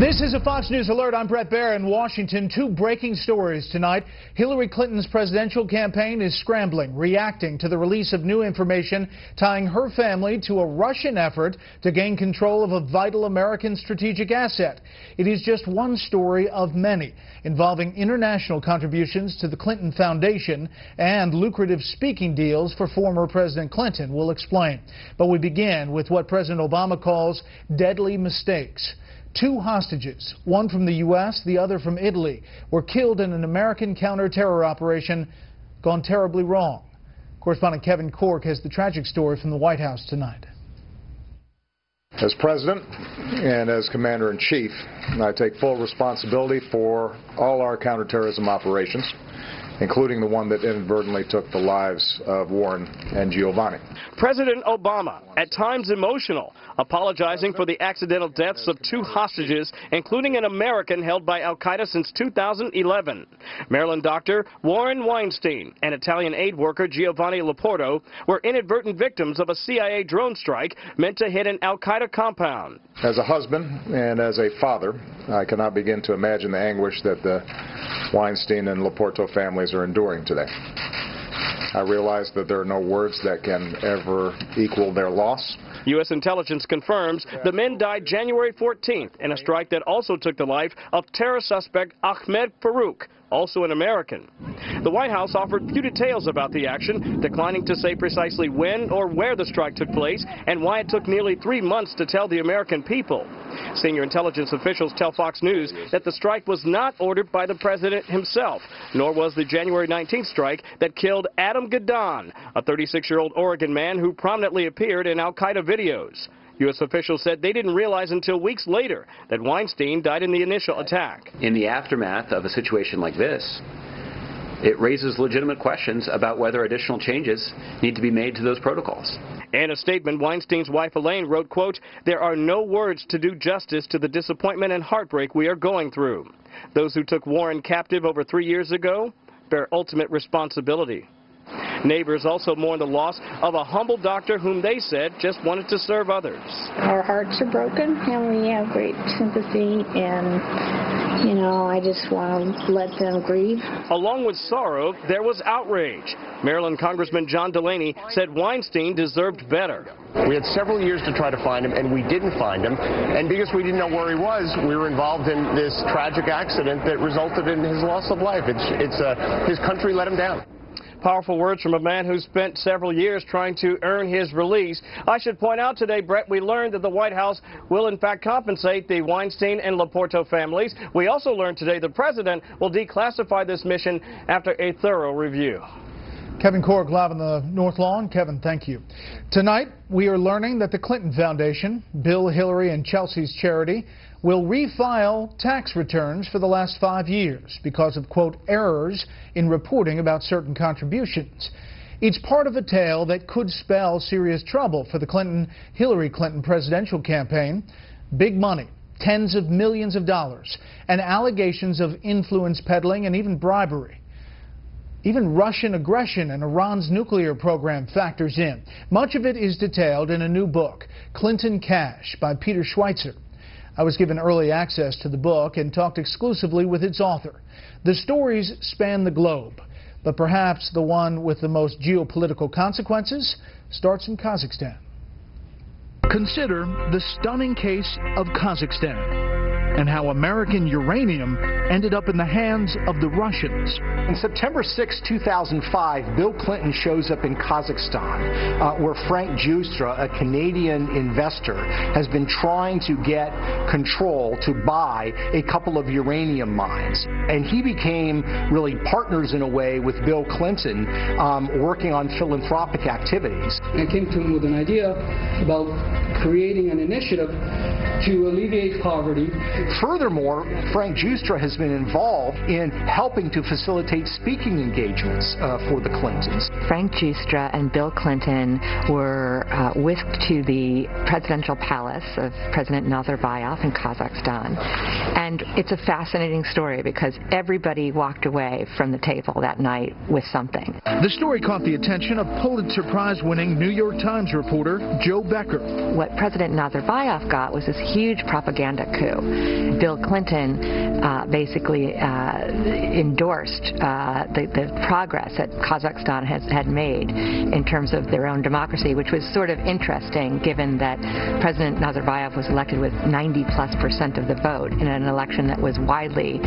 This is a Fox News Alert. I'm Brett Baer in Washington. Two breaking stories tonight. Hillary Clinton's presidential campaign is scrambling, reacting to the release of new information tying her family to a Russian effort to gain control of a vital American strategic asset. It is just one story of many involving international contributions to the Clinton Foundation and lucrative speaking deals for former President Clinton. We'll explain. But we begin with what President Obama calls deadly mistakes. Two hostages, one from the U.S., the other from Italy, were killed in an American counter-terror operation gone terribly wrong. Correspondent Kevin Corke has the tragic story from the White House tonight. As President and as Commander-in-Chief, I take full responsibility for all our counterterrorism operations, including the one that inadvertently took the lives of Warren and Giovanni. President Obama, at times emotional, apologizing for the accidental deaths of two hostages, including an American held by al-Qaeda since 2011. Maryland doctor Warren Weinstein and Italian aid worker Giovanni Laporto were inadvertent victims of a CIA drone strike meant to hit an al-Qaeda compound. As a husband and as a father, I cannot begin to imagine the anguish that the Weinstein and Laporto families are enduring today. I realize that there are no words that can ever equal their loss. U.S. intelligence confirms the men died January 14th in a strike that also took the life of terror suspect Ahmed Farouk, also an American. The White House offered few details about the action, declining to say precisely when or where the strike took place and why it took nearly 3 months to tell the American people. Senior intelligence officials tell Fox News that the strike was not ordered by the president himself, nor was the January 19th strike that killed Adam Gadahn, a 36-year-old Oregon man who prominently appeared in al-Qaeda videos. U.S. officials said they didn't realize until weeks later that Weinstein died in the initial attack. In the aftermath of a situation like this, it raises legitimate questions about whether additional changes need to be made to those protocols. In a statement, Weinstein's wife Elaine wrote, quote, "There are no words to do justice to the disappointment and heartbreak we are going through. Those who took Warren captive over 3 years ago bear ultimate responsibility." Neighbors also mourn the loss of a humble doctor whom they said just wanted to serve others. Our hearts are broken and we have great sympathy, and, you know, I just want to let them grieve. Along with sorrow, there was outrage. Maryland Congressman John Delaney said Weinstein deserved better. We had several years to try to find him, and we didn't find him. And because we didn't know where he was, we were involved in this tragic accident that resulted in his loss of life. His country let him down. Powerful words from a man who spent several years trying to earn his release. I should point out today, Brett, we learned that the White House will in fact compensate the Weinstein and Laporto families. We also learned today the president will declassify this mission after a thorough review. Kevin Corke live on the North Lawn. Kevin, thank you. Tonight, we are learning that the Clinton Foundation, Bill, Hillary, and Chelsea's charity, will refile tax returns for the last 5 years because of, quote, errors in reporting about certain contributions. It's part of a tale that could spell serious trouble for the Hillary Clinton presidential campaign. Big money, tens of millions of dollars, and allegations of influence peddling and even bribery. Even Russian aggression and Iran's nuclear program factors in. Much of it is detailed in a new book, Clinton Cash, by Peter Schweizer. I was given early access to the book and talked exclusively with its author. The stories span the globe, but perhaps the one with the most geopolitical consequences starts in Kazakhstan. Consider the stunning case of Kazakhstan and how American uranium ended up in the hands of the Russians. On September 6, 2005, Bill Clinton shows up in Kazakhstan, where Frank Giustra, a Canadian investor, has been trying to get control to buy a couple of uranium mines. And he became really partners in a way with Bill Clinton, working on philanthropic activities. I came to him with an idea about creating an initiative to alleviate poverty. Furthermore, Frank Giustra has been involved in helping to facilitate speaking engagements for the Clintons. Frank Giustra and Bill Clinton were whisked to the presidential palace of President Nazarbayev in Kazakhstan. And it's a fascinating story because everybody walked away from the table that night with something. The story caught the attention of Pulitzer Prize-winning New York Times reporter Joe Becker. What President Nazarbayev got was this huge propaganda coup. Bill Clinton basically endorsed the progress that Kazakhstan had made in terms of their own democracy, which was sort of interesting given that President Nazarbayev was elected with 90+% of the vote in an election that was widely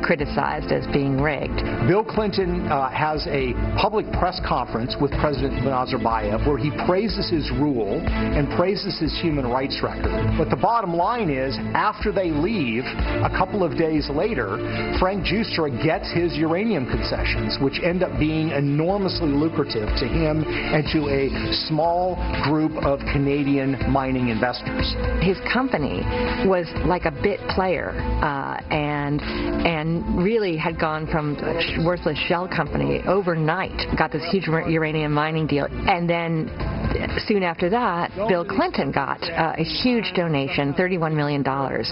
criticized as being rigged. Bill Clinton has a public press conference with President Nazarbayev where he praises his rule and praises his human rights record. But the bottom line is, after they leave, a couple of days later, Frank Giustra gets his uranium concessions, which end up being enormously lucrative to him and to a small group of Canadian mining investors. His company was like a bit player and really had gone from a worthless shell company overnight, got this huge uranium mining deal, and then soon after that, Bill Clinton got a huge donation, $31 million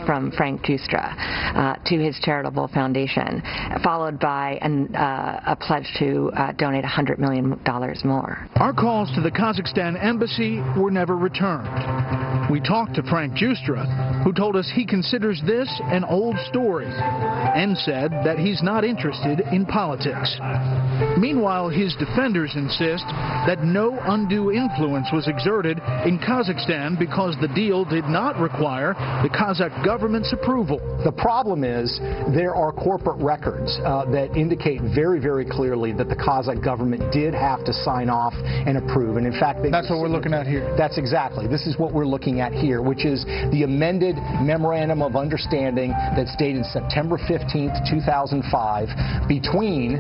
from Frank Giustra to his charitable foundation, followed by a pledge to donate $100 million more. Our calls to the Kazakhstan embassy were never returned. We talked to Frank Giustra, who told us he considers this an old story and said that he's not interested in politics. Meanwhile, his defenders insist that no undue influence was exerted in Kazakhstan because the deal did not require the Kazakh government's approval. The problem is there are corporate records that indicate very, very clearly that the Kazakh government did have to sign off and approve. And in fact, that's what we're looking at here. That's exactly. This is what we're looking at here, which is the amended Memorandum of Understanding that's dated September 15th, 2005, between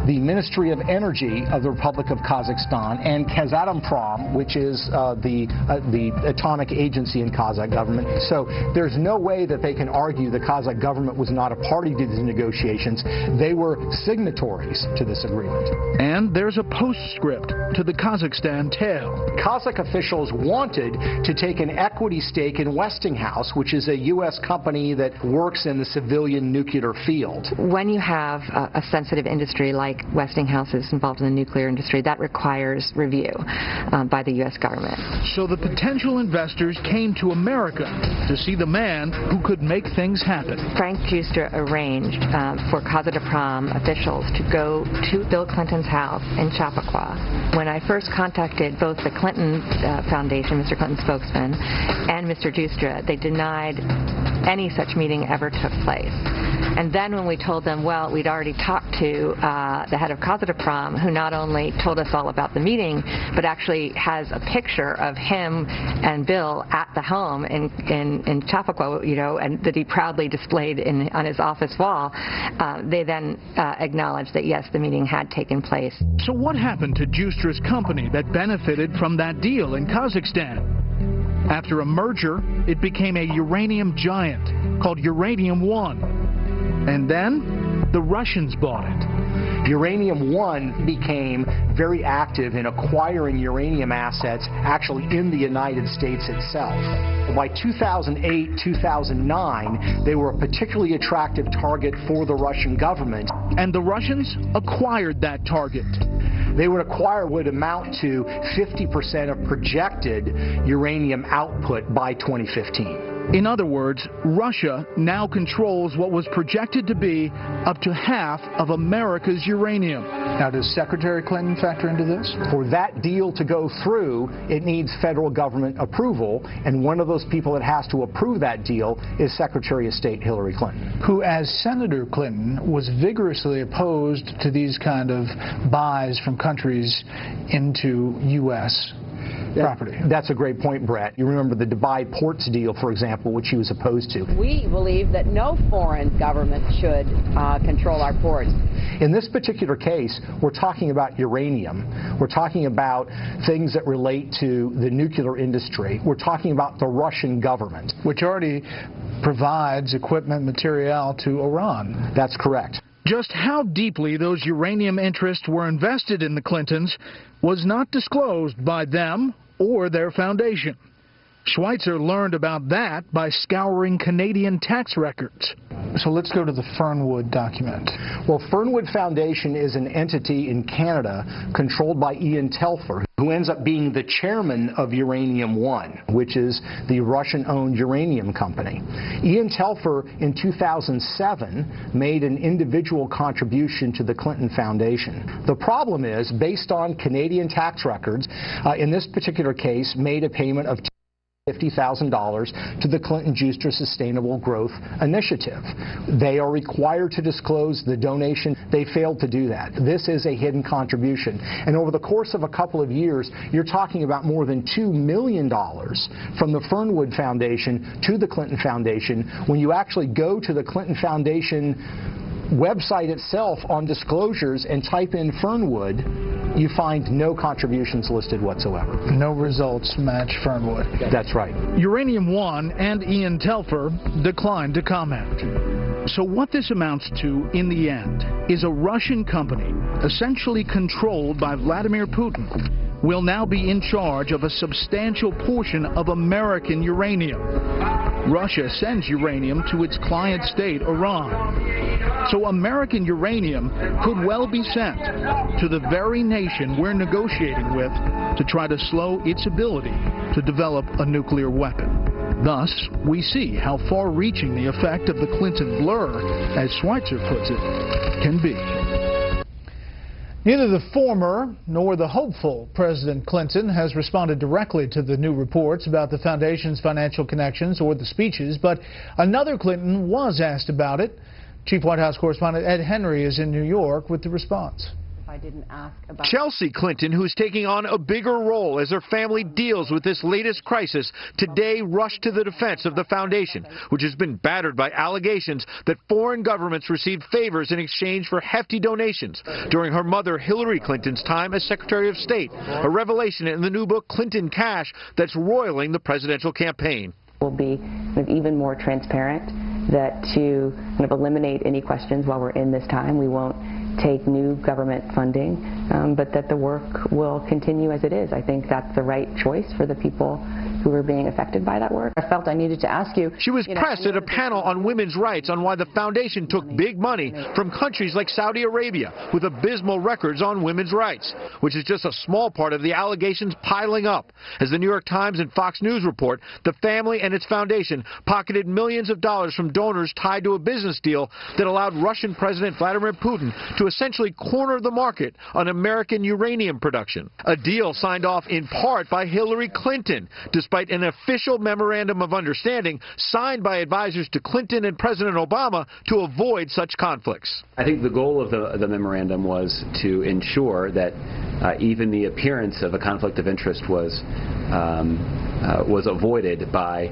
the Ministry of Energy of the Republic of Kazakhstan and Kazatomprom, which is the atomic agency in Kazakh government. So there's no way that they can argue the Kazakh government was not a party to these negotiations. They were signatories to this agreement. And there's a postscript to the Kazakhstan tale. Kazakh officials wanted to take an equity stake in Westinghouse, which is a U.S. company that works in the civilian nuclear field. When you have a sensitive industry like Westinghouse is involved in the nuclear industry, that requires review by the U.S. government. So the potential investors came to America to see the man who could make things happen. Frank Giustra arranged for Kazatomprom officials to go to Bill Clinton's house in Chappaqua. When I first contacted both the Clinton Foundation, Mr. Clinton's spokesman, and Mr. Giustra, they denied any such meeting ever took place. And then when we told them, well, we'd already talked to the head of Kazatomprom, who not only told us all about the meeting, but actually has a picture of him and Bill at the home in Chappaqua, you know, and that he proudly displayed on his office wall, they then acknowledged that, yes, the meeting had taken place. So what happened to Giustra's company that benefited from that deal in Kazakhstan? After a merger, it became a uranium giant called Uranium One. And then the Russians bought it. Uranium One became very active in acquiring uranium assets actually in the United States itself. By 2008, 2009, they were a particularly attractive target for the Russian government. And the Russians acquired that target. They would acquire what would amount to 50% of projected uranium output by 2015. In other words, Russia now controls what was projected to be up to half of America's uranium. Now, does Secretary Clinton factor into this? For that deal to go through, it needs federal government approval, and one of those people that has to approve that deal is Secretary of State Hillary Clinton. Who, as Senator Clinton, was vigorously opposed to these kind of buys from countries into U.S. property. That's a great point, Brett. You remember the Dubai Ports deal, for example, which he was opposed to. We believe that no foreign government should control our ports. In this particular case, we're talking about uranium. We're talking about things that relate to the nuclear industry. We're talking about the Russian government, which already provides equipment, material to Iran. That's correct. Just how deeply those uranium interests were invested in the Clintons was not disclosed by them or their foundation. Schweitzer learned about that by scouring Canadian tax records. So let's go to the Fernwood document. Well, Fernwood Foundation is an entity in Canada controlled by Ian Telfer, who ends up being the chairman of Uranium One, which is the Russian-owned uranium company. Ian Telfer, in 2007, made an individual contribution to the Clinton Foundation. The problem is, based on Canadian tax records, in this particular case, made a payment of $50,000 to the Clinton-Giustra Sustainable Growth Initiative. They are required to disclose the donation. They failed to do that. This is a hidden contribution. And over the course of a couple of years, you're talking about more than $2 million from the Fernwood Foundation to the Clinton Foundation. When you actually go to the Clinton Foundation website itself on disclosures and type in Fernwood, you find no contributions listed whatsoever. No results match Fernwood. That's right. Uranium One and Ian Telfer declined to comment. So what this amounts to in the end is a Russian company, essentially controlled by Vladimir Putin, will now be in charge of a substantial portion of American uranium. Russia sends uranium to its client state, Iran. So American uranium could well be sent to the very nation we're negotiating with to try to slow its ability to develop a nuclear weapon. Thus, we see how far-reaching the effect of the Clinton blur, as Schweitzer puts it, can be. Neither the former nor the hopeful President Clinton has responded directly to the new reports about the foundation's financial connections or the speeches, but another Clinton was asked about it. Chief White House correspondent Ed Henry is in New York with the response. I didn't ask about Chelsea Clinton, who's taking on a bigger role as her family deals with this latest crisis, today rushed to the defense of the foundation, which has been battered by allegations that foreign governments received favors in exchange for hefty donations during her mother Hillary Clinton's time as Secretary of State, a revelation in the new book Clinton Cash that's roiling the presidential campaign. We'll be even more transparent, that to eliminate any questions while we're in this time. We won't take new government funding, but that the work will continue as it is. I think that's the right choice for the people who are being affected by that work. I felt I needed to ask you. She was pressed at a panel on women's rights on why the foundation took big money from countries like Saudi Arabia with abysmal records on women's rights, which is just a small part of the allegations piling up. As the New York Times and Fox News report, the family and its foundation pocketed millions of dollars from donors tied to a business deal that allowed Russian President Vladimir Putin to essentially corner the market on American uranium production. A deal signed off in part by Hillary Clinton, despite an official memorandum of understanding signed by advisors to Clinton and President Obama to avoid such conflicts. I think the goal of the memorandum was to ensure that even the appearance of a conflict of interest was avoided by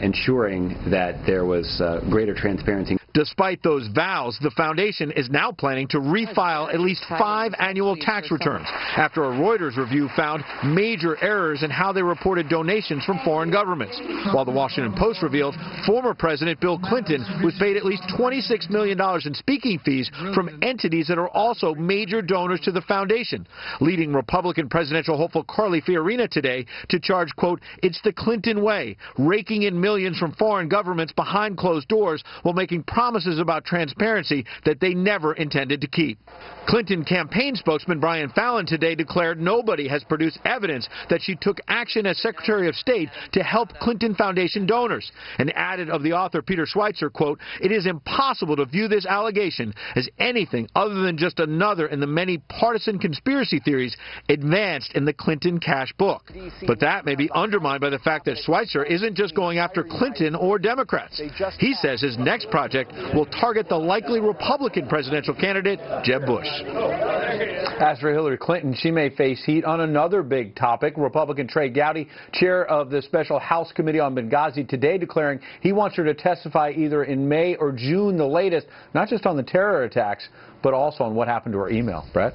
ensuring that there was greater transparency. Despite those vows, the foundation is now planning to refile at least 5 annual tax returns after a Reuters review found major errors in how they reported donations from foreign governments. While the Washington Post revealed former President Bill Clinton was paid at least $26 million in speaking fees from entities that are also major donors to the foundation, leading Republican presidential hopeful Carly Fiorina today to charge, quote, "It's the Clinton way, raking in millions from foreign governments behind closed doors while making promises about transparency that they never intended to keep." Clinton campaign spokesman Brian Fallon today declared nobody has produced evidence that she took action as Secretary of State to help Clinton Foundation donors, and added of the author Peter Schweitzer, quote, "It is impossible to view this allegation as anything other than just another in the many partisan conspiracy theories advanced in the Clinton Cash book." But that may be undermined by the fact that Schweitzer isn't just going after Clinton or Democrats. He says his next project will target the likely Republican presidential candidate, Jeb Bush. As for Hillary Clinton, she may face heat on another big topic. Republican Trey Gowdy, chair of the Special House Committee on Benghazi, today declaring he wants her to testify either in May or June, the latest, not just on the terror attacks, but also on what happened to her email. Brett?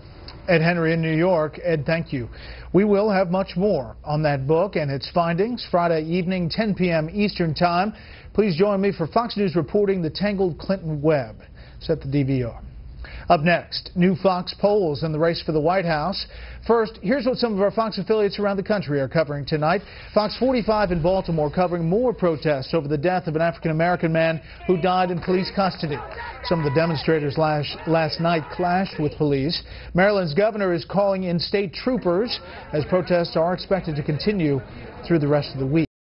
Ed Henry in New York. Ed, thank you. We will have much more on that book and its findings Friday evening, 10 p.m. Eastern Time. Please join me for Fox News reporting the tangled Clinton web. Set the DVR. Up next, new Fox polls in the race for the White House. First, here's what some of our Fox affiliates around the country are covering tonight. Fox 45 in Baltimore covering more protests over the death of an African-American man who died in police custody. Some of the demonstrators last night clashed with police. Maryland's governor is calling in state troopers as protests are expected to continue through the rest of the week.